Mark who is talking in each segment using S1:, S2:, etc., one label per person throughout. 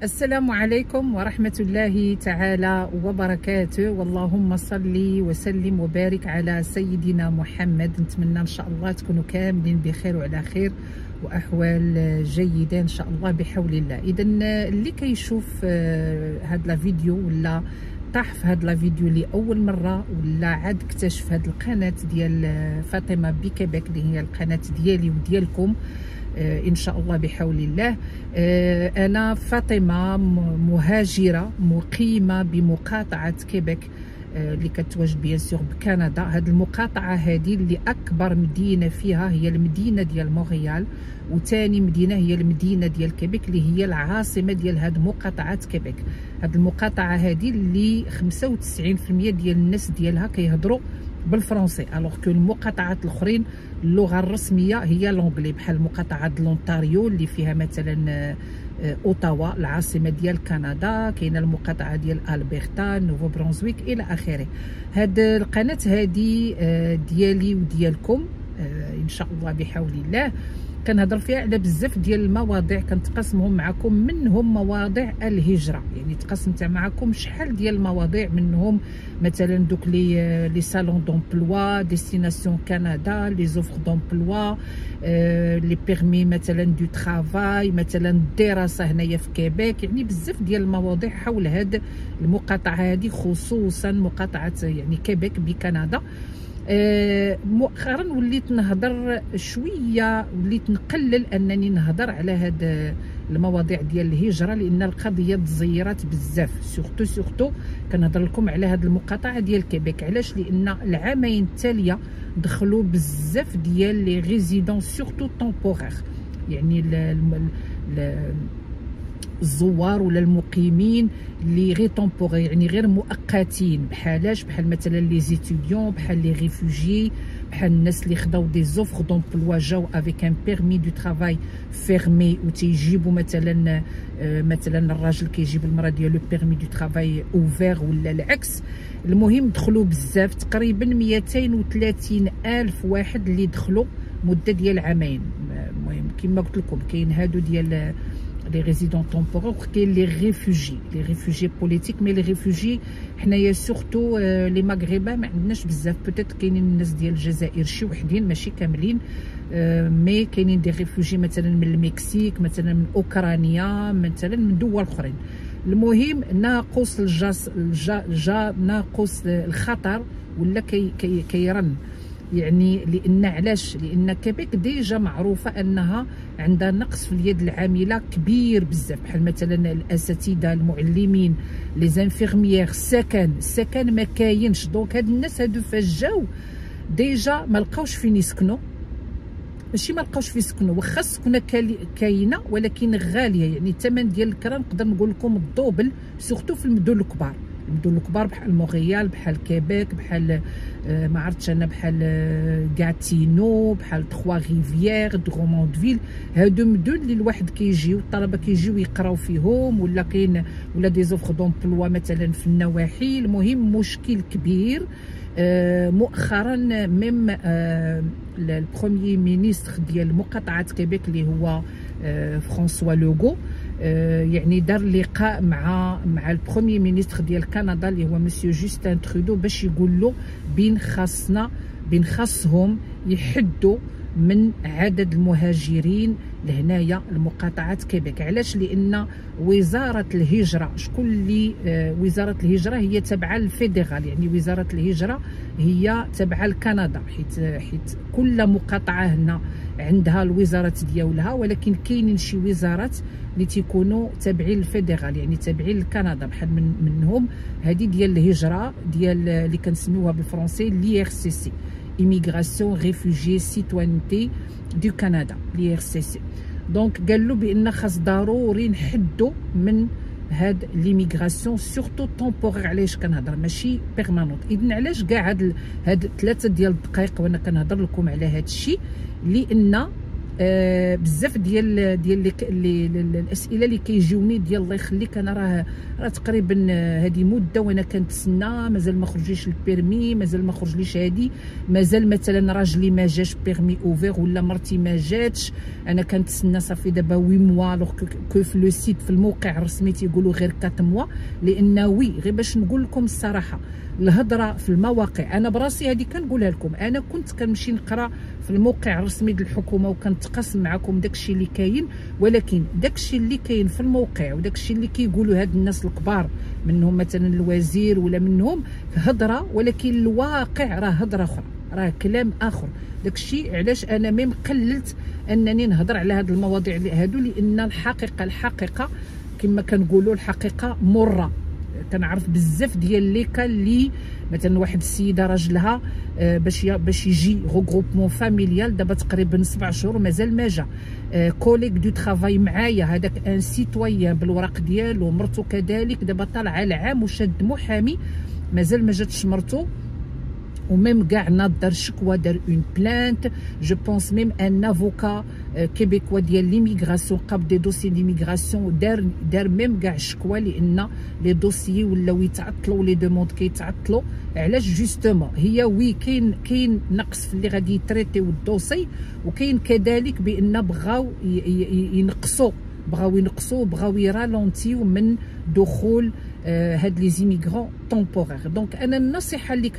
S1: السلام عليكم ورحمة الله تعالى وبركاته، واللهم صل وسلم وبارك على سيدنا محمد. نتمنى ان شاء الله تكونوا كاملين بخير وعلى خير واحوال جيده ان شاء الله بحول الله. اذا اللي كيشوف هاد لا فيديو ولا طاح في هاد لا فيديو لاول مره ولا عاد اكتشف هاد القناه ديال فاطمه بكيبيك اللي هي القناه ديالي وديالكم ان شاء الله بحول الله. انا فاطمه مهاجره مقيمه بمقاطعه كيبيك اللي كتواجد بيان سور بكندا. هاد المقاطعه هذه اللي اكبر مدينه فيها هي المدينه ديال مونريال، وثاني مدينه هي المدينه ديال كيبيك اللي هي العاصمه ديال هاد مقاطعه كيبيك. هاد المقاطعه هذه اللي 95% ديال الناس ديالها كيهضروا بالفرنسي، الوغ كو المقاطعات الاخرين اللغه الرسميه هي لونجلي، بحال مقاطعه لونتاريو اللي فيها مثلا اوتاوا العاصمه ديال كندا، كاينه المقاطعه ديال البرتا، نوفو برونزويك الى اخره. هاد القناه هذه ديالي وديالكم ان شاء الله بحول الله. كنهضر فيها على بزاف ديال المواضيع كنتقاسمهم معكم، منهم مواضيع الهجره، يعني تقاسمت معكم شحال ديال المواضيع، منهم مثلا دوك لي سالون دومبلوا، ديستيناسيون كندا، لي زوفر دومبلوا، لي بيرمي مثلا دو ترافاي، مثلا الدراسه هنايا في كيبيك، يعني بزاف ديال المواضيع حول هاد المقاطعه هذه، خصوصا مقاطعه يعني كيبيك بكندا. مؤخرا وليت نهضر شويه، وليت نقلل انني نهضر على هاد المواضيع ديال الهجره، لان القضيه تزيرات بزاف، سورتو كنهضر لكم على هاد المقاطعه ديال كيبيك. علاش؟ لان العامين التاليه دخلوا بزاف ديال لي ريزيدون سورتو طومبورير، يعني الزوار ولا المقيمين اللي غير طومبوري، يعني غير مؤقتين، بحالاش بحال مثلا لي زيتيديون، بحال لي ريفوجي، بحال الناس اللي خداو دي زوفر دومبلوا جاو افيك ان بيرمي دو ترافاي فيرمي وتيجيبوا مثلا الراجل كيجيب المراه ديالو بيرمي دو ترافاي اوفير ولا العكس. المهم دخلوا بزاف، تقريبا 230 الف واحد اللي دخلوا مده ديال عامين. المهم كما قلت لكم كاين هادو ديال لي ريزيدون طومبورير، وكاين لي ريفوجي بوليتيك. مي لي ريفوجي حنايا سورتو لي مغربا ما عندناش بزاف، بوتيت كاينين الناس ديال الجزائر شي وحدين ماشي كاملين، مي كاينين دي ريفوجي مثلا من المكسيك، مثلا من اوكرانيا، مثلا من دول اخرين. المهم ناقص الجا ناقص الخطر ولا كيرن، يعني لان علاش؟ لان كيبيك ديجا معروفه انها عندها نقص في اليد العامله كبير بزاف، بحال مثلا الاساتذه، المعلمين، لي زانفيرميير، السكن ما كاينش. دونك هاد الناس هادو فاش جاو ديجا ما لقاوش فين يسكنوا، ماشي ما لقاوش فين يسكنوا، واخا السكنه كاينه ولكن غاليه، يعني الثمن ديال الكرا نقدر نقول لكم الدوبل، سورتو في المدن الكبار. المدن الكبار بحال مونريال، بحال كيبيك، بحال ما عرفتش انا، بحال غاتينو، بحال تخوا ريفيير، دروموندفيل، هادو مدن اللي الواحد كيجيو الطلبه كيجيو يقراو فيهم، ولا كاين ولا دي زوفر دومبلوا مثلا في النواحي. المهم مشكل كبير. مؤخرا ميم البروميي مينيستر ديال مقاطعه كيبيك اللي هو فرانسوا لوغو، يعني دار لقاء مع البروميي مينيستر ديال كندا اللي هو مسيو جوستين ترودو، باش يقول له بين خاصهم يحدوا من عدد المهاجرين لهنايا لمقاطعه كيبيك. علاش؟ لان وزاره الهجره، شكون اللي وزاره الهجره هي تابعه للفيدرال، يعني وزاره الهجره هي تابعه لكندا، حيت كل مقاطعه هنا عندها الوزارات ديالها، ولكن كاينين شي وزارات اللي تيكونوا تابعين للفيدرال، يعني تابعين لكندا، بحال منهم هذه ديال الهجره ديال اللي كنسميوها بالفرنسي لي ار سي سي، immigration réfugiés citoyenneté du Canada، لي ار سي سي. دونك قالوا بان خاص ضروري نحدوا من هاد ليميغراسيون سورتو طومبورير. علاش كنهضر ماشي بيرمانونت؟ اذن علاش كاع هاد 3 ديال الدقائق وانا كنهضر لكم على هاد الشيء؟ لان بزاف ديال الاسئله اللي كيجيوني ديال الله يخليك انا راه تقريبا هذه مده وانا كنتسنى، مازال ما خرجليش البيرمي، مازال ما خرجليش هادي، مازال مثلا راجلي ما جاش بيرمي اوفير ولا مرتي ما جاتش، انا كنتسنى صافي دابا 8 موا لوغ كو في لو سيت في الموقع الرسمي تيقولوا غير 4 موا. لان وي غير باش نقول لكم الصراحه، الهضره في المواقع انا براسي هذه كنقولها لكم، انا كنت كنمشي نقرا في الموقع الرسمي ديال الحكومه وكنتقاسم معكم داكشي اللي كاين، ولكن داكشي اللي كاين في الموقع وداكشي اللي كيقولوا هاد الناس الكبار، منهم مثلا الوزير ولا منهم هضره، ولكن الواقع راه هضره اخرى، راه كلام اخر. داكشي علاش انا ميم قللت انني نهضر على هاد المواضيع هادو، لان الحقيقه كما كنقولوا الحقيقه مره. كنعرف بزاف ديال لي كان اللي مثلا واحد السيده راجلها باش يجي غروبمون فاميليال دابا تقريبا 7 شهور مازال ما جا، كوليك دو ترافاي معايا هذاك ان سيتويان بالوراق ديالو، مرتو كذلك دابا طالعه العام وشاد محامي مازال ما جاتش مرتو، وميم كاع ناض دار شكوى، دار اون بلانت. جو بونس ميم ان افوكا كيبيكوا ديال ليميغراسيون قاب دي دوسي ليميغراسيون دار ميم كاع شكوى، لان لي دوسيي ولاو يتعطلوا، لي دوموند كيتعطلوا. علاش؟ جوستومون هي وي كاين نقص في اللي غادي يتريتيو الدوسي، وكاين كذلك بان بغاو ينقصوا بغاو يرالونتيو من دخول هاد لي زيميغرون طومبورير. دونك انا النصيحه اللي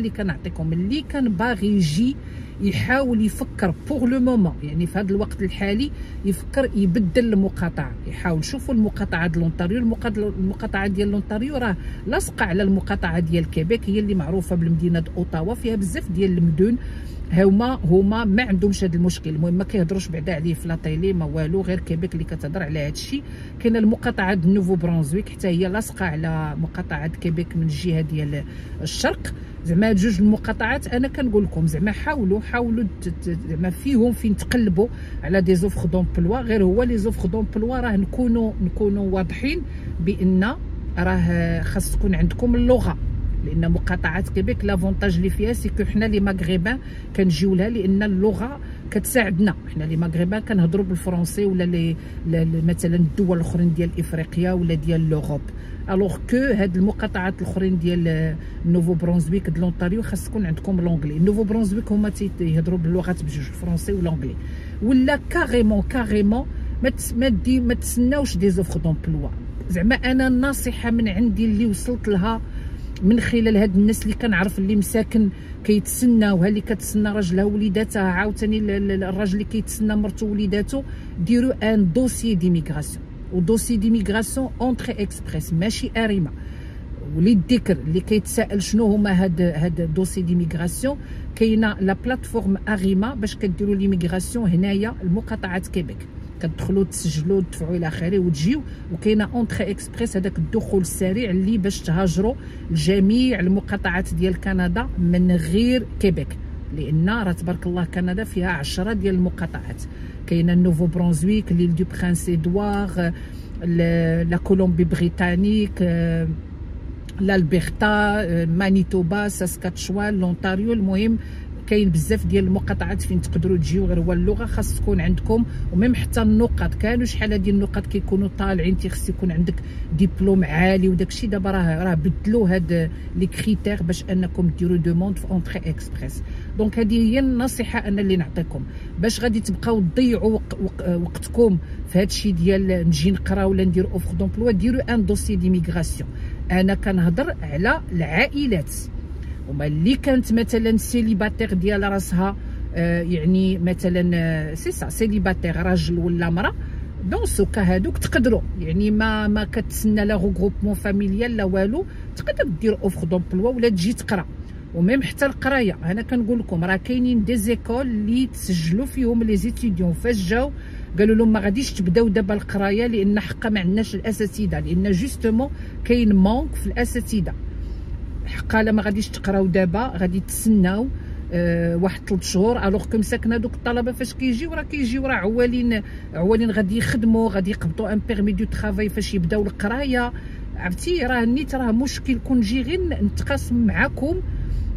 S1: كنعطيكم اللي كان باغي يجي يحاول يفكر بوغ لو مومون، يعني في هذا الوقت الحالي يفكر يبدل المقاطعه، يحاول. شوفوا المقاطعه ديال لونتاريو، المقاطعه ديال لونتاريو راه لاصقه على المقاطعه ديال كيبيك، هي اللي معروفه بالمدينه اوتاوا، فيها بزاف ديال المدن هما ما عندهمش هذا المشكل. المهم ما كيهضروش بعدا عليه في لاطيلي ما والو، غير كيبيك اللي كتهضر على هذا الشيء. كاينه المقاطعه ديال نوفو برونزويك حتى هي لاصقه على مقاطعه كيبيك من الجهه ديال الشرق. زعما جوج المقاطعات انا كنقول لكم زعما حاولوا زعما فين تقلبوا على دي زوفر دومبلوا. غير هو لي زوفر دومبلوا راه نكونوا واضحين بان راه خاص تكون عندكم اللغه، لان مقاطعات كيبيك لافونتاج اللي فيها سيكو حنا لي مغربان كنجيو لها، لان اللغه كتساعدنا. حنا لي مغربان كنهضروا بالفرنسي ولا مثلا الدول الاخرين ديال افريقيا ولا ديال لوروب، الوغ كو هاد المقاطعات الاخرين ديال نوفو برونزويك د لونتاريو خاص تكون عندكم لونجلي. نوفو برونزويك هما تيهضروا باللغات بجوج، الفرنسي والانجلي. ولا كاريمون ما تسناوش دي زوفر دومبلوا. زعما انا النصيحه من عندي اللي وصلت لها من خلال هاد الناس اللي كنعرف اللي مساكن كيتسناوها، اللي كتسنى راجلها وليداتها، عاوتاني الراجل اللي كيتسنى مرتو وليداتو، ديروا ان دوسيي ديميغراسيون. ودوسيي ديميغراسيون اونتري اكسبريس ماشي اريما. وللذكر اللي كيتسائل شنو هما هاد دوسي ديميغراسيون، كاينه لا بلاتفورم اريما باش كديروا ليميغراسيون هنايا لمقاطعه كيبيك، كتدخلوا تسجلوا تدفعوا الى اخره وتجيو. وكاينه اونتري اكسبريس هذاك الدخول السريع اللي باش تهاجروا لجميع المقاطعات ديال كندا من غير كيبيك، لان راه تبارك الله كندا فيها 10 ديال المقاطعات. كاينه نوفو برونزويك، ليل دو برانس ادوار، لا كولومبي بريطانيك، l'Alberta, مانيتوبا، ساسكاتشوان، لونتاريو. المهم كاين بزاف ديال المقاطعات فين تقدروا تجيو، غير هو اللغه خاص تكون عندكم. وميم حتى النقط، كانوا شحال هادي النقط كيكونوا طالعين تيخص يكون عندك دبلوم عالي وداكشي. دابا راه بدلوا هاد لي كريتير باش انكم ديروا دوموند في اونتري اكسبريس. دونك هذه هي النصيحه انا اللي نعطيكم، باش غادي تبقاو تضيعوا وقتكم في هادشي ديال نجي نقرا ولا ندير اوفر دومبلوا. ديروا ان دوسي ديميغراسيون. انا كنهضر على العائلات، وما اللي كانت مثلا سيليباتير ديال راسها يعني مثلا سيليباتير راجل ولا مراه، دون سوكا هادوك تقدروا يعني ما كتسنى لا غروبمون فاميليال لا والو، تقدر دير اوفر دومبلوا ولا تجي تقرا. وميم حتى القرايه انا كنقول لكم راه كاينين دي زيكول اللي تسجلوا فيهم لي زيتيديون فاش جاو قالوا لهم ما غاديش تبداو دابا القرايه لان حقا ما عندناش الاساتذه، لان جوستومون كاين مونك في الاساتذه. حقا لا ما غاديش تقراو دابا غادي تسناو واحد 3 شهور. الوغ كو مساكن هذوك الطلبه فاش كيجيو راه عوالين غادي يخدموا، غادي يقبطوا ان بيرمي دو طرافاي فاش يبداو القرايه. عرفتي راه نيت راه مشكل كون نجي غير نتقاسم معاكم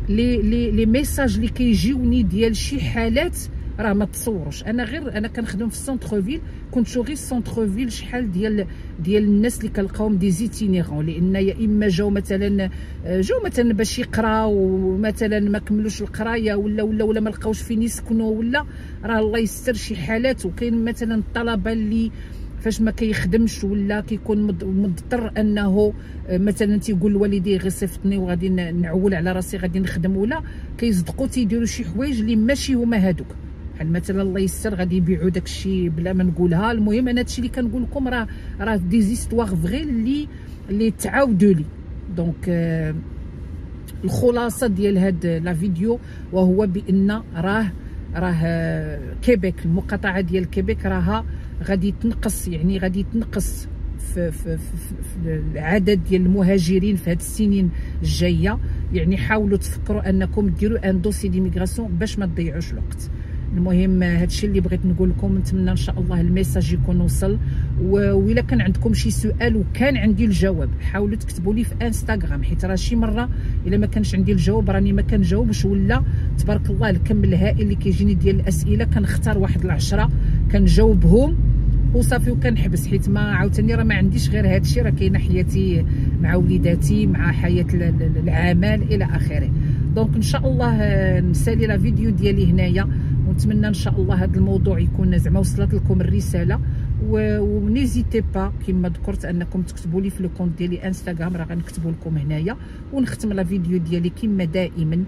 S1: لي ميساج اللي كيجيوني ديال شي حالات راه ما تصوروش. انا كنخدم في السونتر فيل، كنت شو غير السونتر فيل شحال ديال الناس اللي كنلقاوهم دي زيتينيرون، لان يا اما جاو مثلا باش يقراو ومثلا ما كملوش القرايه ولا ما لقاوش فين يسكنوا، ولا راه الله يستر شي حالات. وكاين مثلا الطلبه اللي فاش ما كيخدمش ولا كيكون مضطر انه مثلا تيقول لوالديه غير صيفطني وغادي نعول على راسي غادي نخدم، ولا كيصدقوا تيديروا شي حوايج اللي ماشي هما هادوك، بحال مثلا الله يستر غادي يبيعوا داكشي بلا ما نقولها. المهم انا هادشي اللي كنقول لكم راه دي زيستوار فغي اللي تعاودوا لي. دونك الخلاصه ديال هاد لا فيديو وهو بان راه كيبيك، المقاطعه ديال كيبيك راها غادي تنقص، يعني غادي تنقص في العدد ديال المهاجرين في هاد السنين الجايه. يعني حاولوا تفكروا انكم ديروا ان دوسي ديميغراسيون باش ما تضيعوش الوقت. المهم هادشي اللي بغيت نقول لكم، نتمنى ان شاء الله الميساج يكون وصل. وإلا كان عندكم شي سؤال وكان عندي الجواب حاولوا تكتبوا لي في انستغرام، حيت راه شي مره الا ما كانش عندي الجواب راني ما كنجاوبش، ولا تبارك الله الكم الهائل اللي كيجيني ديال الاسئله كنختار واحد 10 كنجاوبهم وصافي وكنحبس، حيت ما عاوتاني راه ما عنديش غير هادشي، راه كاينه حياتي مع وليداتي مع حياه العمل الى اخره. دونك ان شاء الله نسالي لا فيديو ديالي هنايا، ونتمنى ان شاء الله هذا الموضوع يكون زعما وصلت لكم الرساله. ونيزيتي با كما ذكرت انكم تكتبوا لي في لو كونت ديالي انستغرام، راه غنكتبوا لكم هنايا. ونختم لا فيديو ديالي كما دائما،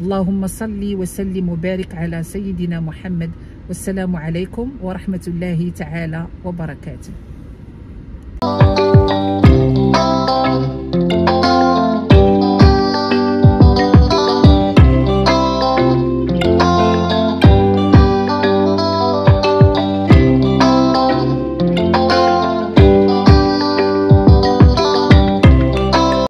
S1: اللهم صل وسلم وبارك على سيدنا محمد، والسلام عليكم ورحمه الله تعالى وبركاته.